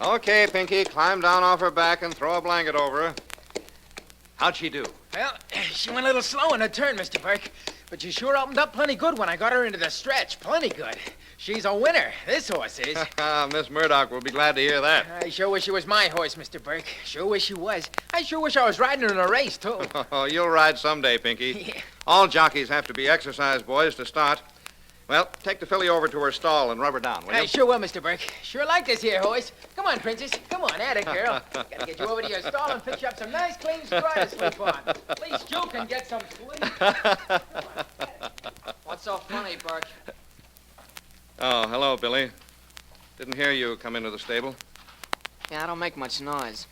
Okay, Pinky, climb down off her back and throw a blanket over her. How'd she do? Well, she went a little slow in her turn, Mr. Burke, but she sure opened up plenty good when I got her into the stretch. Plenty good. She's a winner, this horse is. Miss Murdock will be glad to hear that. I sure wish she was my horse, Mr. Burke. Sure wish she was. I sure wish I was riding her in a race, too. Oh, you'll ride someday, Pinky. Yeah. All jockeys have to be exercise boys to start. Well, take the filly over to her stall and rub her down, will you? I sure will, Mr. Burke. Sure like this here horse. Come on, Princess. Come on, at it, girl. Gotta get you over to your stall and fix you up some nice, clean straw to sleep on. At least you can get some sleep. What's so funny, Burke? Oh, hello, Billy. Didn't hear you come into the stable. Yeah, I don't make much noise.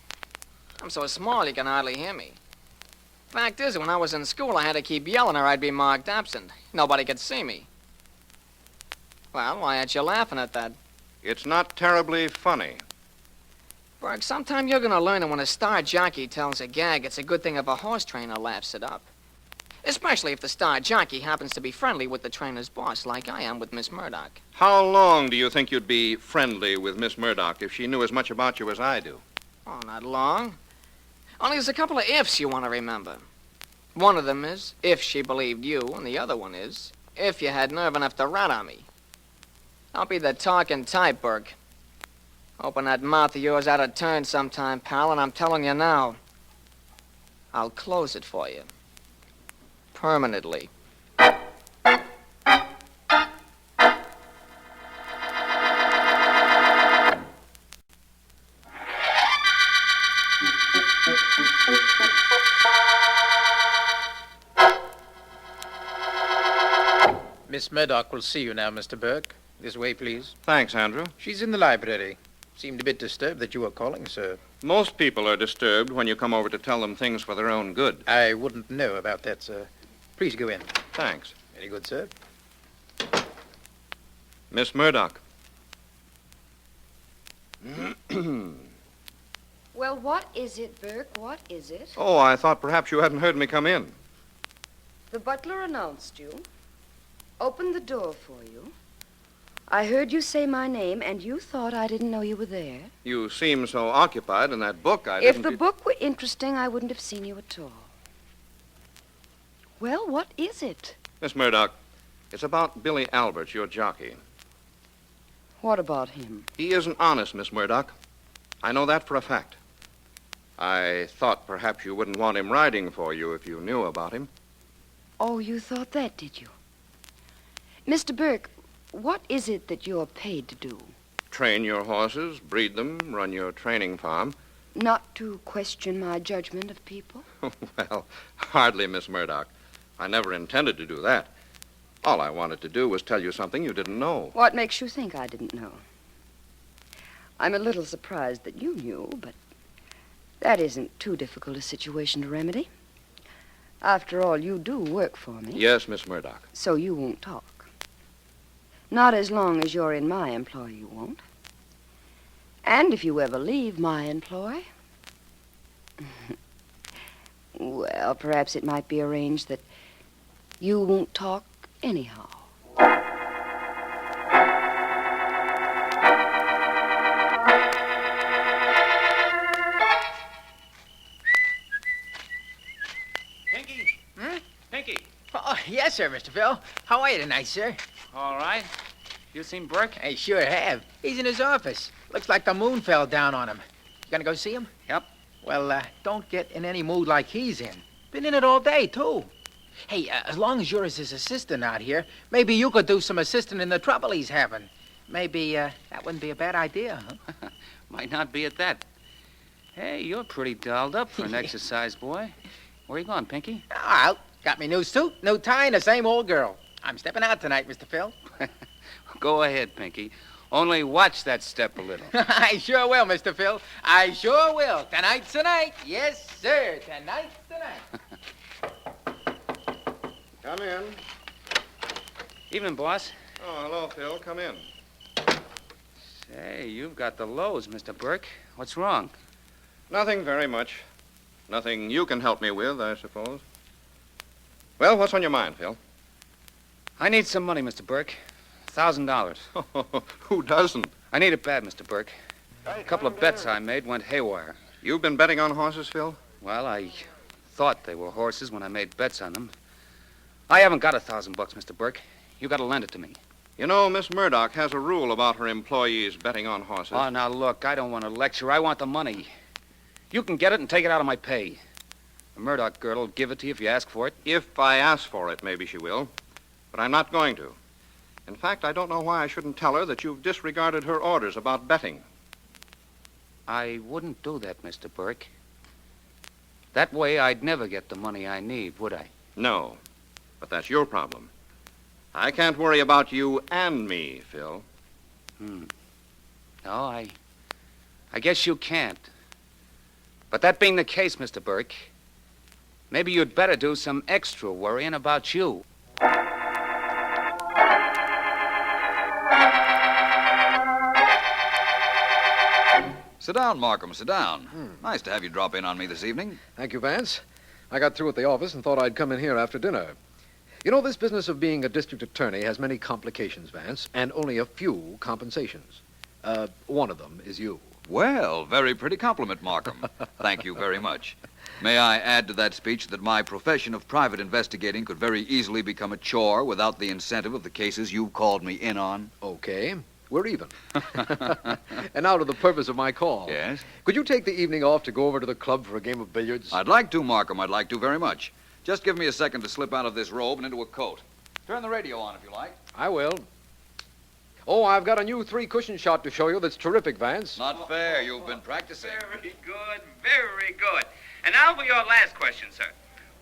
I'm so small you can hardly hear me. Fact is, when I was in school, I had to keep yelling or I'd be marked absent. Nobody could see me. Well, why aren't you laughing at that? It's not terribly funny. Burke, sometime you're gonna learn that when a star jockey tells a gag, it's a good thing if a horse trainer laughs it up. Especially if the star jockey happens to be friendly with the trainer's boss, like I am with Miss Murdock. How long do you think you'd be friendly with Miss Murdock if she knew as much about you as I do? Oh, not long. Only there's a couple of ifs you want to remember. One of them is if she believed you, and the other one is if you had nerve enough to rat on me. Don't be the talking type, Burke. Open that mouth of yours out of turn sometime, pal, and I'm telling you now, I'll close it for you. Permanently. Miss Murdock will see you now, Mr. Burke. This way, please. Thanks, Andrew. She's in the library. Seemed a bit disturbed that you were calling, sir. Most people are disturbed when you come over to tell them things for their own good. I wouldn't know about that, sir. Please go in. Thanks. Very good, sir. Miss Murdock. Well, what is it, Burke? What is it? Oh, I thought perhaps you hadn't heard me come in. The butler announced you, opened the door for you. I heard you say my name, and you thought I didn't know you were there. You seem so occupied in that book, If the book were interesting, I wouldn't have seen you at all. Well, what is it? Miss Murdock, it's about Billy Alberts, your jockey. What about him? He isn't honest, Miss Murdock. I know that for a fact. I thought perhaps you wouldn't want him riding for you if you knew about him. Oh, you thought that, did you? Mr. Burke, what is it that you're paid to do? Train your horses, breed them, run your training farm. Not to question my judgment of people? Well, hardly, Miss Murdock. I never intended to do that. All I wanted to do was tell you something you didn't know. What makes you think I didn't know? I'm a little surprised that you knew, but that isn't too difficult a situation to remedy. After all, you do work for me. Yes, Miss Murdock. So you won't talk. Not as long as you're in my employ, you won't. And if you ever leave my employ, well, perhaps it might be arranged that you won't talk anyhow. Pinky? Pinky? Oh, yes, sir, Mr. Phil. How are you tonight, sir? All right. You seen Burke? I sure have. He's in his office. Looks like the moon fell down on him. You gonna go see him? Yep. Well, don't get in any mood like he's in. Been in it all day, too. Hey, as long as you're his assistant out here, maybe you could do some assisting in the trouble he's having. Maybe that wouldn't be a bad idea, huh? Might not be at that. Hey, you're pretty dolled up for an exercise boy. Where you going, Pinky? Out. Got me new suit, new tie, and the same old girl. I'm stepping out tonight, Mr. Phil. Go ahead, Pinky. Only watch that step a little. I sure will, Mr. Phil. I sure will. Tonight's the night. Yes, sir. Tonight's the night. Come in. Evening, boss. Oh, hello, Phil. Come in. Say, you've got the lows, Mr. Burke. What's wrong? Nothing very much. Nothing you can help me with, I suppose. Well, what's on your mind, Phil? I need some money, Mr. Burke. $1,000. Who doesn't? I need it bad, Mr. Burke. A couple of bets I made went haywire. You've been betting on horses, Phil? Well, I thought they were horses when I made bets on them. I haven't got $1,000, Mr. Burke. You got to lend it to me. You know, Miss Murdock has a rule about her employees betting on horses. Oh, now look, I don't want to lecture. I want the money. You can get it and take it out of my pay. The Murdock girl will give it to you if you ask for it. If I ask for it, maybe she will. But I'm not going to. In fact, I don't know why I shouldn't tell her that you've disregarded her orders about betting. I wouldn't do that, Mr. Burke. That way I'd never get the money I need, would I? No. But that's your problem. I can't worry about you and me, Phil. No, I guess you can't. But that being the case, Mr. Burke, maybe you'd better do some extra worrying about you. Sit down, Markham, sit down. Nice to have you drop in on me this evening. Thank you, Vance. I got through at the office and thought I'd come in here after dinner. You know, this business of being a district attorney has many complications, Vance, and only a few compensations. One of them is you. Well, very pretty compliment, Markham. Thank you very much. May I add to that speech that my profession of private investigating could very easily become a chore without the incentive of the cases you've called me in on? Okay. We're even. And now to the purpose of my call. Yes? Could you take the evening off to go over to the club for a game of billiards? I'd like to, Markham. I'd like to very much. Just give me a second to slip out of this robe and into a coat. Turn the radio on if you like. I will. Oh, I've got a new three-cushion shot to show you that's terrific, Vance. Not fair. You've been practicing. Very good, very good. And now for your last question, sir.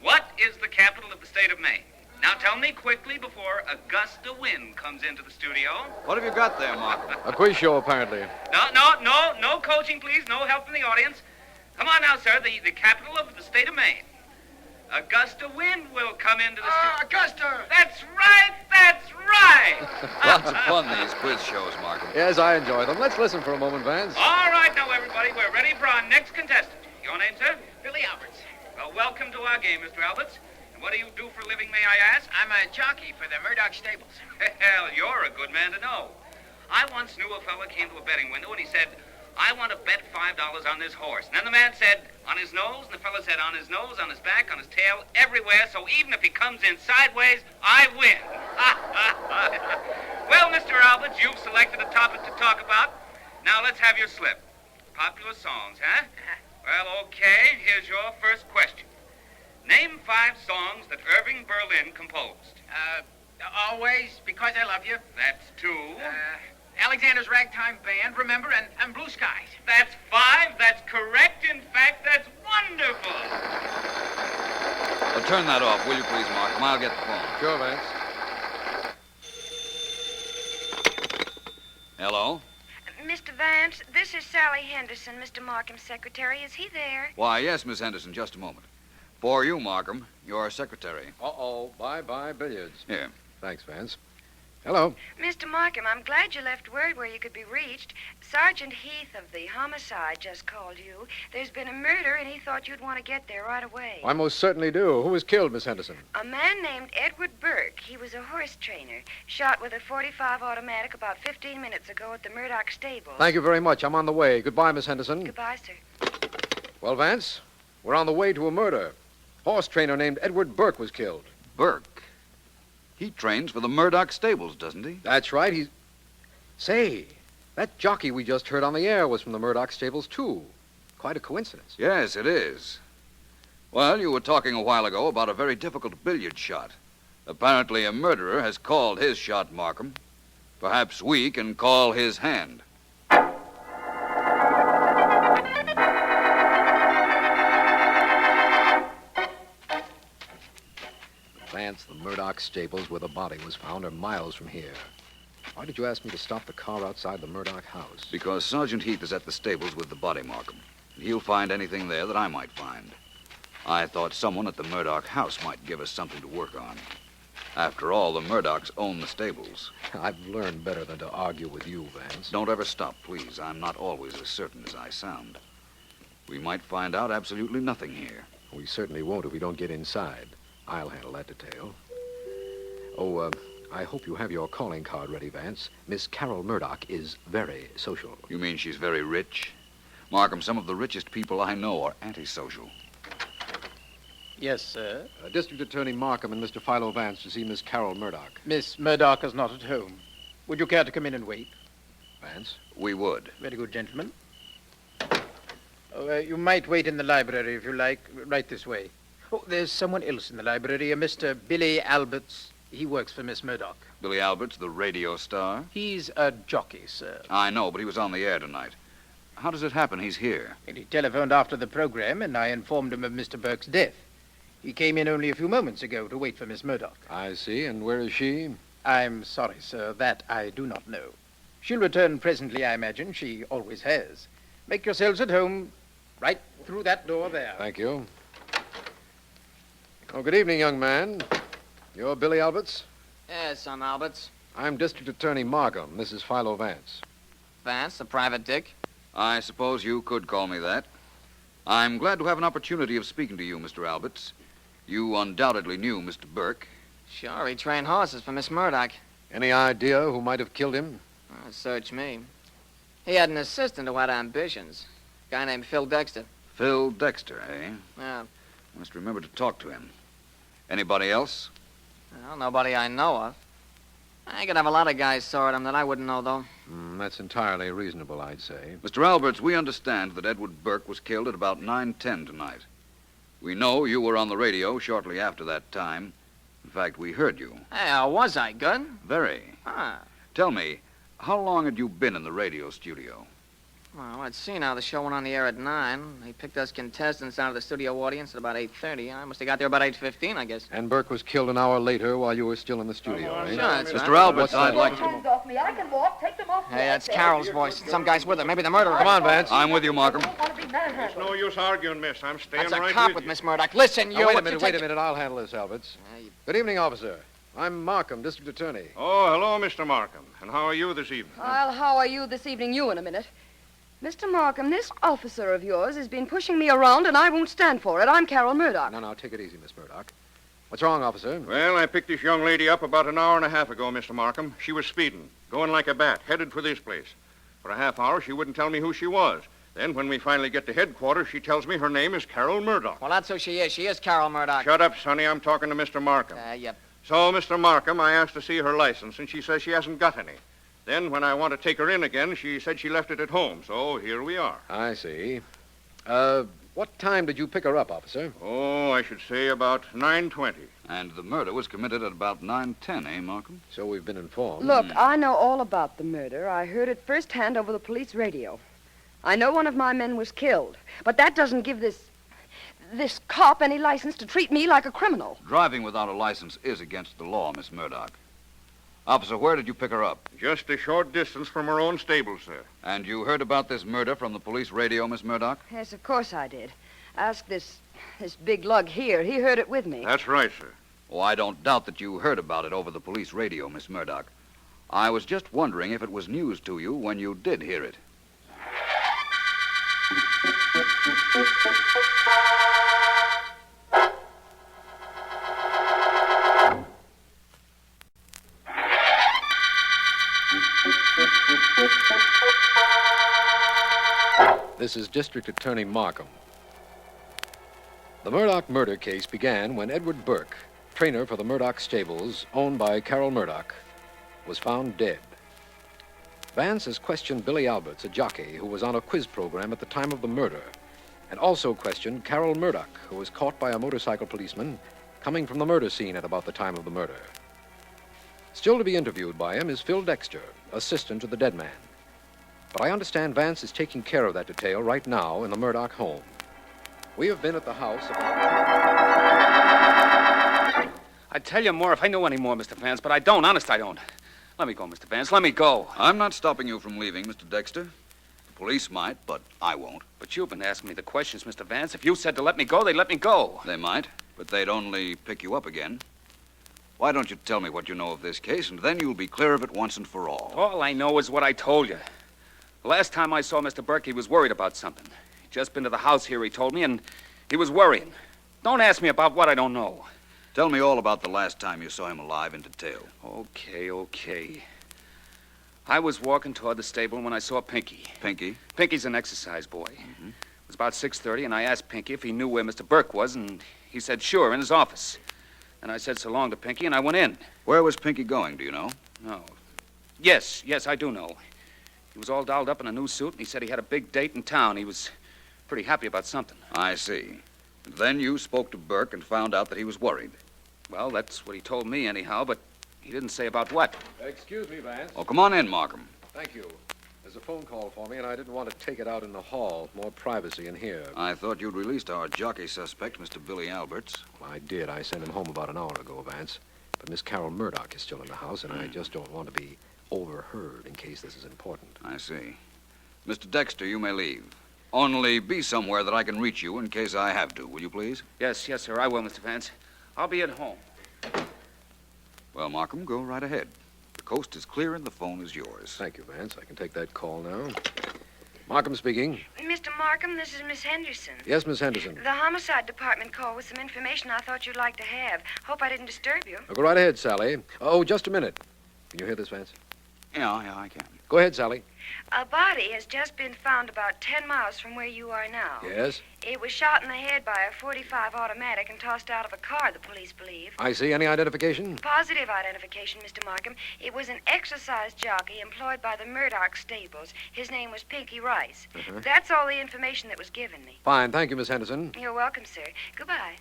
What is the capital of the state of Maine? Now tell me quickly before a gust of wind comes into the studio. What have you got there, Markham? A quiz show, apparently. No coaching, please. No help from the audience. Come on now, sir. The capital of the state of Maine. A gust of wind will come into the studio. Augusta! That's right, that's right. Lots of fun, these quiz shows, Markham. Yes, I enjoy them. Let's listen for a moment, Vance. All right, now, everybody, we're ready for our next contestant. Your name, sir? Billy Alberts. Well, welcome to our game, Mr. Alberts. And what do you do for a living, may I ask? I'm a jockey for the Murdock stables. Well, you're a good man to know. I once knew a fella came to a betting window and he said, I want to bet $5 on this horse. And then the man said, on his nose, and the fella said, on his nose, on his back, on his tail, everywhere, so even if he comes in sideways, I win. Well, Mr. Alberts, you've selected a topic to talk about. Now let's have your slip. Popular songs, huh? Well, okay, here's your first question. Name 5 songs that Irving Berlin composed. Always, Because I Love You. That's 2. Alexander's Ragtime Band, remember, and Blue Skies. That's 5. That's correct. In fact, that's wonderful. Well, turn that off, will you please, Markham? I'll get the phone. Sure, Vance. Hello? Mr. Vance, this is Sally Henderson, Mr. Markham's secretary. Is he there? Why, yes, Miss Henderson, just a moment. For you, Markham, your secretary. Uh-oh. Bye-bye billiards. Here. Thanks, Vance. Hello. Mr. Markham, I'm glad you left word where you could be reached. Sergeant Heath of the homicide just called you. There's been a murder, and he thought you'd want to get there right away. I most certainly do. Who was killed, Miss Henderson? A man named Edward Burke. He was a horse trainer. Shot with a .45 automatic about 15 minutes ago at the Murdock stables. Thank you very much. I'm on the way. Goodbye, Miss Henderson. Goodbye, sir. Well, Vance, we're on the way to a murder. Horse trainer named Edward Burke was killed. Burke. He trains for the Murdock stables, doesn't he? That's right. He's... Say, that jockey we just heard on the air was from the Murdock stables, too. Quite a coincidence. Yes, it is. Well, you were talking a while ago about a very difficult billiard shot. Apparently a murderer has called his shot, Markham. Perhaps we can call his hand. Vance, the Murdock stables where the body was found are miles from here. Why did you ask me to stop the car outside the Murdock house? Because Sergeant Heath is at the stables with the body, Markham. He'll find anything there that I might find. I thought someone at the Murdock house might give us something to work on. After all, the Murdocks own the stables. I've learned better than to argue with you, Vance. Don't ever stop, please. I'm not always as certain as I sound. We might find out absolutely nothing here. We certainly won't if we don't get inside. I'll handle that detail. Oh, I hope you have your calling card ready, Vance. Miss Carol Murdock is very social. You mean she's very rich? Markham, some of the richest people I know are antisocial. Yes, sir. District Attorney Markham and Mr. Philo Vance to see Miss Carol Murdock. Miss Murdock is not at home. Would you care to come in and wait? Vance? We would. Very good, gentlemen. Oh, you might wait in the library if you like. Right this way. Oh, there's someone else in the library, a Mr. Billy Alberts. He works for Miss Murdock. Billy Alberts, the radio star? He's a jockey, sir. I know, but he was on the air tonight. How does it happen he's here? And he telephoned after the program, and I informed him of Mr. Burke's death. He came in only a few moments ago to wait for Miss Murdock. I see. And where is she? I'm sorry, sir. That I do not know. She'll return presently, I imagine. She always has. Make yourselves at home right through that door there. Thank you. Oh, good evening, young man. You're Billy Alberts? Yes, I'm Alberts. I'm District Attorney Markham. This is Philo Vance. Vance, the private dick. I suppose you could call me that. I'm glad to have an opportunity of speaking to you, Mr. Alberts. You undoubtedly knew Mr. Burke. Sure, he trained horses for Miss Murdock. Any idea who might have killed him? Search me. He had an assistant who had ambitions. A guy named Phil Dexter. Phil Dexter, eh? Yeah. Must remember to talk to him. Anybody else? Well, nobody I know of. I could have a lot of guys sort him that I wouldn't know, though. That's entirely reasonable, I'd say. Mr. Alberts, we understand that Edward Burke was killed at about 9:10 tonight. We know you were on the radio shortly after that time. In fact, we heard you. Hey, was I good? Very. Huh. Tell me, how long had you been in the radio studio? Well, I'd seen how the show went on the air at 9. They picked us contestants out of the studio audience at about 8:30. I must have got there about 8:15, I guess. And Burke was killed an hour later while you were still in the studio, eh? Sure, that's Mr. right. Alberts, I'd like to... Hands off me. I can walk. Take them off. Hey, that's Carol's voice. Some guy's with her. Maybe the murderer. Come on, Vance. I'm with you, Markham. I don't want to be manhandled. No use arguing, miss. I'm staying That's a right cop with with you. Miss Murdock. Listen, you... Now, wait a what you minute, take- wait a minute. I'll handle this, Alberts. Good evening, officer. I'm Markham, District Attorney. Oh, hello, Mr. Markham. And how are you this evening? I'll how are you this evening, you in a minute. Mr. Markham, this officer of yours has been pushing me around, and I won't stand for it. I'm Carol Murdock. No, take it easy, Miss Murdock. What's wrong, officer? Well, I picked this young lady up about an hour and a half ago, Mr. Markham. She was speeding, going like a bat, headed for this place. For a half hour, she wouldn't tell me who she was. Then, when we finally get to headquarters, she tells me her name is Carol Murdock. Well, that's who she is. She is Carol Murdock. Shut up, Sonny. I'm talking to Mr. Markham. Yep. So, Mr. Markham, I asked to see her license, and she says she hasn't got any. Then, when I want to take her in again, she said she left it at home. So, here we are. I see. What time did you pick her up, officer? Oh, I should say about 9:20. And the murder was committed at about 9:10, eh, Markham? So we've been informed. Look, I know all about the murder. I heard it firsthand over the police radio. I know one of my men was killed, but that doesn't give this cop any license to treat me like a criminal. Driving without a license is against the law, Miss Murdock. Officer, where did you pick her up? Just a short distance from her own stable, sir. And you heard about this murder from the police radio, Miss Murdock? Yes, of course I did. Ask this big lug here. He heard it with me. That's right, sir. Oh, I don't doubt that you heard about it over the police radio, Miss Murdock. I was just wondering if it was news to you when you did hear it. This is District Attorney Markham. The Murdock murder case began when Edward Burke, trainer for the Murdock stables, owned by Carol Murdock, was found dead. Vance has questioned Billy Alberts, a jockey who was on a quiz program at the time of the murder, and also questioned Carol Murdock, who was caught by a motorcycle policeman coming from the murder scene at about the time of the murder. Still to be interviewed by him is Phil Dexter, assistant to the dead man. But I understand Vance is taking care of that detail right now in the Murdock home. We have been at the house of... I'd tell you more if I knew any more, Mr. Vance, but I don't. Honest, I don't. Let me go, Mr. Vance. Let me go. I'm not stopping you from leaving, Mr. Dexter. The police might, but I won't. But you've been asking me the questions, Mr. Vance. If you said to let me go, they'd let me go. They might, but they'd only pick you up again. Why don't you tell me what you know of this case, and then you'll be clear of it once and for all. All I know is what I told you. The last time I saw Mr. Burke, he was worried about something. He'd just been to the house here, he told me, and he was worrying. Don't ask me about what I don't know. Tell me all about the last time you saw him alive in detail. Okay. I was walking toward the stable when I saw Pinky. Pinky? Pinky's an exercise boy. Mm-hmm. It was about 6:30, and I asked Pinky if he knew where Mr. Burke was, and he said sure, in his office. And I said so long to Pinky, and I went in. Where was Pinky going, do you know? No. Yes, I do know. He was all dolled up in a new suit, and he said he had a big date in town. He was pretty happy about something. I see. And then you spoke to Burke and found out that he was worried. Well, that's what he told me anyhow, but he didn't say about what. Excuse me, Vance. Oh, come on in, Markham. Thank you. There's a phone call for me, and I didn't want to take it out in the hall. More privacy in here. I thought you'd released our jockey suspect, Mr. Billy Alberts. Well, I did. I sent him home about an hour ago, Vance. But Miss Carol Murdock is still in the house, and I just don't want to be overheard in case this is important. I see. Mr. Dexter, you may leave. Only be somewhere that I can reach you in case I have to, will you please? Yes, sir, I will, Mr. Vance. I'll be at home. Well, Markham, go right ahead. The coast is clear and the phone is yours. Thank you, Vance. I can take that call now. Markham speaking. Mr. Markham, this is Miss Henderson. Yes, Miss Henderson. The homicide department called with some information I thought you'd like to have. Hope I didn't disturb you. Go right ahead, Sally. Oh, just a minute. Can you hear this, Vance? Yeah, I can. Go ahead, Sally. A body has just been found about 10 miles from where you are now. Yes? It was shot in the head by a .45 automatic and tossed out of a car, the police believe. I see. Any identification? Positive identification, Mr. Markham. It was an exercise jockey employed by the Murdock stables. His name was Pinky Rice. That's all the information that was given me. Fine. Thank you, Miss Henderson. You're welcome, sir. Goodbye.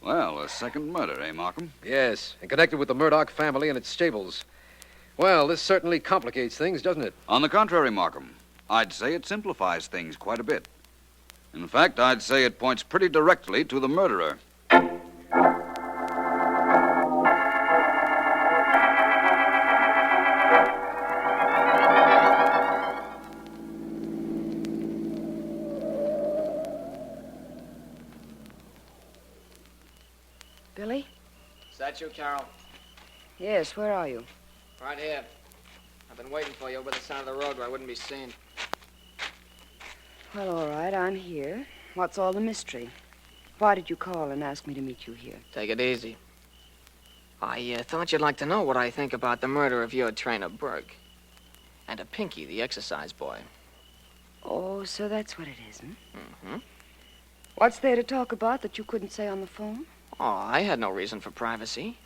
Well, a second murder, eh, Markham? Yes, and connected with the Murdock family and its stables. Well, this certainly complicates things, doesn't it? On the contrary, Markham, I'd say it simplifies things quite a bit. In fact, I'd say it points pretty directly to the murderer. Billy? Is that you, Carol? Yes, where are you? Right here. I've been waiting for you over the side of the road where I wouldn't be seen. Well, all right, I'm here. What's all the mystery? Why did you call and ask me to meet you here? Take it easy. I thought you'd like to know what I think about the murder of your trainer, Burke. And of Pinky, the exercise boy. Oh, so that's what it is, hmm? Mm-hmm. What's there to talk about that you couldn't say on the phone? Oh, I had no reason for privacy.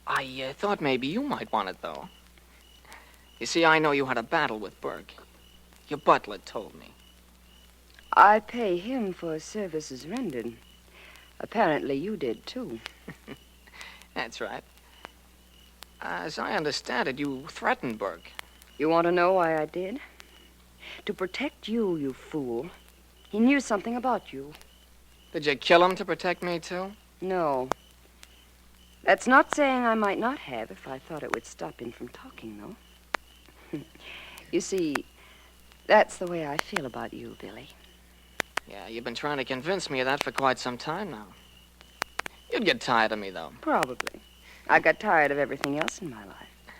I thought maybe you might want it, though. You see, I know you had a battle with Burke. Your butler told me. I pay him for services rendered. Apparently you did, too. That's right. As I understand it, you threatened Burke. You want to know why I did? To protect you, you fool. He knew something about you. Did you kill him to protect me, too? No. That's not saying I might not have if I thought it would stop him from talking, though. You see, that's the way I feel about you, Billy. Yeah, you've been trying to convince me of that for quite some time now. You'd get tired of me, though. Probably. I got tired of everything else in my life.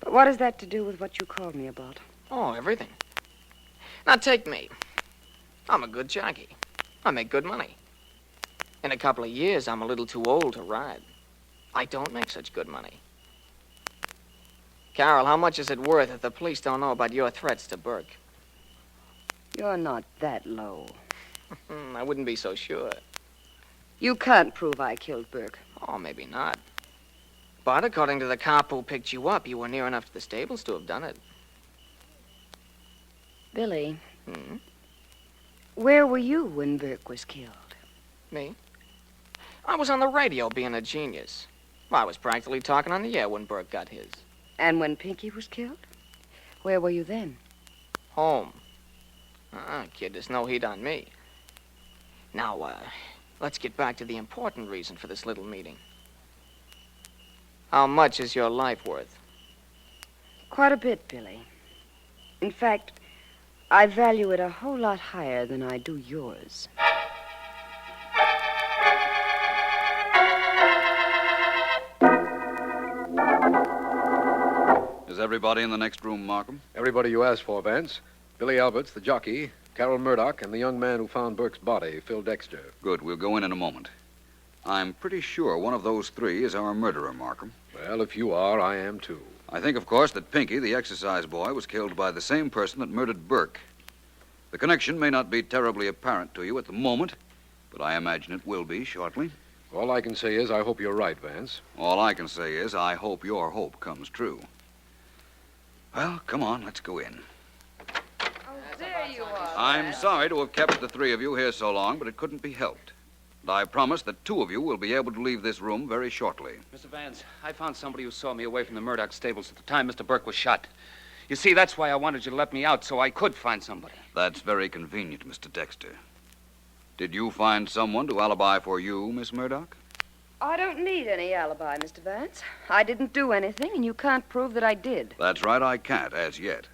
But what has that to do with what you called me about? Oh, everything. Now, take me. I'm a good jockey. I make good money. In a couple of years, I'm a little too old to ride. I don't make such good money. Carol, how much is it worth if the police don't know about your threats to Burke? You're not that low. I wouldn't be so sure. You can't prove I killed Burke. Oh, maybe not. But according to the cop who picked you up, you were near enough to the stables to have done it. Billy, where were you when Burke was killed? Me? I was on the radio being a genius. I was practically talking on the air when Burke got his. And when Pinky was killed? Where were you then? Home. Kid, there's no heat on me. Now, let's get back to the important reason for this little meeting. How much is your life worth? Quite a bit, Billy. In fact, I value it a whole lot higher than I do yours. Is everybody in the next room, Markham? Everybody you asked for, Vance. Billy Alberts, the jockey, Carol Murdock, and the young man who found Burke's body, Phil Dexter. Good. We'll go in a moment. I'm pretty sure one of those three is our murderer, Markham. Well, if you are, I am too. I think, of course, that Pinky, the exercise boy, was killed by the same person that murdered Burke. The connection may not be terribly apparent to you at the moment, but I imagine it will be shortly. All I can say is I hope you're right, Vance. All I can say is I hope your hope comes true. Well, come on, let's go in. Oh, there you are. I'm sorry to have kept the three of you here so long, but it couldn't be helped. And I promise that two of you will be able to leave this room very shortly. Mr. Vance, I found somebody who saw me away from the Murdock stables at the time Mr. Burke was shot. You see, that's why I wanted you to let me out, so I could find somebody. That's very convenient, Mr. Dexter. Did you find someone to alibi for you, Miss Murdock? I don't need any alibi, Mr. Vance. I didn't do anything, and you can't prove that I did. That's right, I can't, as yet.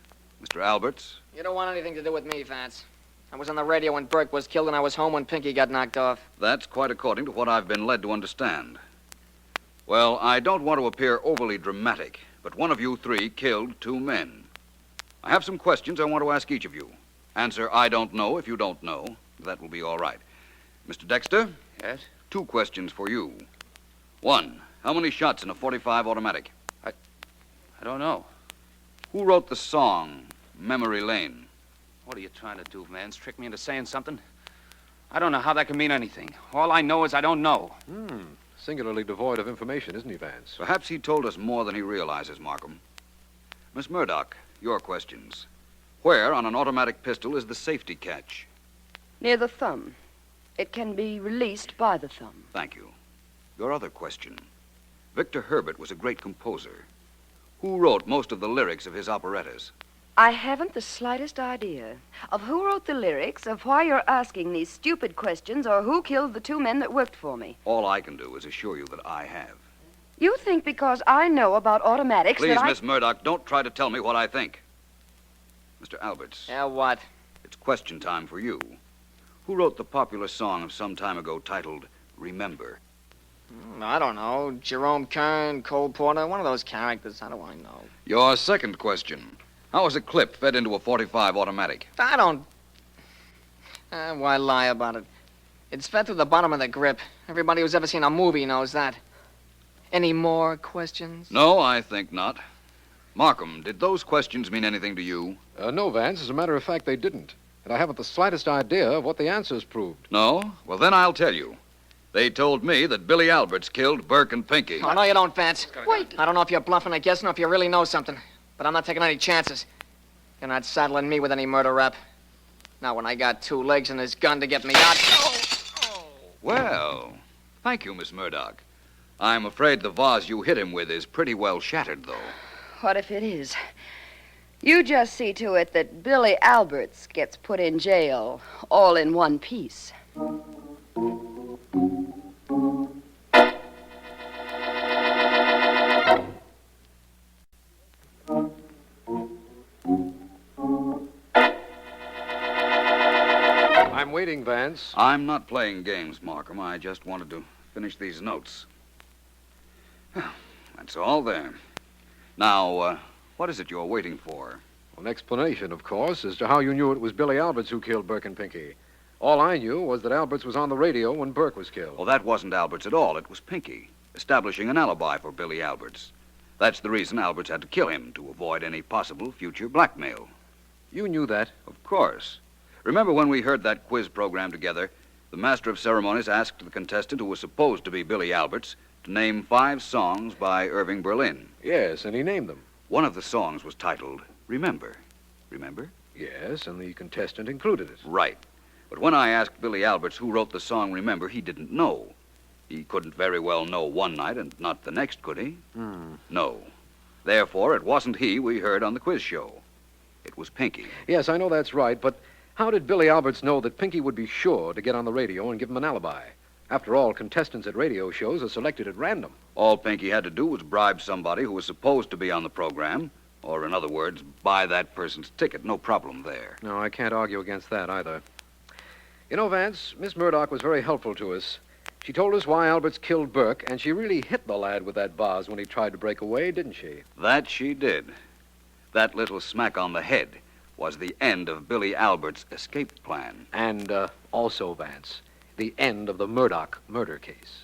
Mr. Alberts? You don't want anything to do with me, Vance. I was on the radio when Burke was killed, and I was home when Pinky got knocked off. That's quite according to what I've been led to understand. Well, I don't want to appear overly dramatic, but one of you three killed two men. I have some questions I want to ask each of you. Answer I don't know if you don't know. That will be all right. Mr. Dexter? Yes? 2 questions for you. 1, how many shots in a .45 automatic? I don't know. Who wrote the song, Memory Lane? What are you trying to do, Vance? Trick me into saying something? I don't know how that can mean anything. All I know is I don't know. Singularly devoid of information, isn't he, Vance? Perhaps he told us more than he realizes, Markham. Miss Murdock, your questions. Where on an automatic pistol is the safety catch? Near the thumb. It can be released by the thumb. Thank you. Your other question. Victor Herbert was a great composer. Who wrote most of the lyrics of his operettas? I haven't the slightest idea of who wrote the lyrics, of why you're asking these stupid questions, or who killed the 2 men that worked for me. All I can do is assure you that I have. You think because I know about automatics Please, that Miss Murdock, don't try to tell me what I think. Mr. Alberts. Yeah, what? It's question time for you. Who wrote the popular song of some time ago titled Remember? I don't know. Jerome Kern, Cole Porter, one of those characters. How do I know? Your second question. How is a clip fed into a .45 automatic? I don't... why lie about it? It's fed through the bottom of the grip. Everybody who's ever seen a movie knows that. Any more questions? No, I think not. Markham, did those questions mean anything to you? No, Vance. As a matter of fact, they didn't. And I haven't the slightest idea of what the answers proved. No? Well, then I'll tell you. They told me that Billy Alberts killed Burke and Pinky. Oh, no, you don't, Vance. Wait. I don't know if you're bluffing or guessing or if you really know something. But I'm not taking any chances. You're not saddling me with any murder rap. Not when I got 2 legs and this gun to get me out. Well, thank you, Miss Murdock. I'm afraid the vase you hit him with is pretty well shattered, though. What if it is? You just see to it that Billy Alberts gets put in jail all in one piece. I'm waiting, Vance. I'm not playing games, Markham. I just wanted to finish these notes. That's all there. Now, what is it you're waiting for? An explanation, of course, as to how you knew it was Billy Alberts who killed Burke and Pinky. All I knew was that Alberts was on the radio when Burke was killed. Well, that wasn't Alberts at all. It was Pinky, establishing an alibi for Billy Alberts. That's the reason Alberts had to kill him, to avoid any possible future blackmail. You knew that? Of course. Remember when we heard that quiz program together, the master of ceremonies asked the contestant who was supposed to be Billy Alberts to name 5 songs by Irving Berlin. Yes, and he named them. One of the songs was titled Remember. Remember? Yes, and the contestant included it. Right. But when I asked Billy Alberts who wrote the song Remember, he didn't know. He couldn't very well know one night and not the next, could he? No. Therefore, it wasn't he we heard on the quiz show. It was Pinky. Yes, I know that's right, but how did Billy Alberts know that Pinky would be sure to get on the radio and give him an alibi? After all, contestants at radio shows are selected at random. All Pinky had to do was bribe somebody who was supposed to be on the program, or in other words, buy that person's ticket. No problem there. No, I can't argue against that either. You know, Vance, Miss Murdock was very helpful to us. She told us why Alberts killed Burke, and she really hit the lad with that vase when he tried to break away, didn't she? That she did. That little smack on the head was the end of Billy Albert's escape plan. And also, Vance, the end of the Murdock murder case.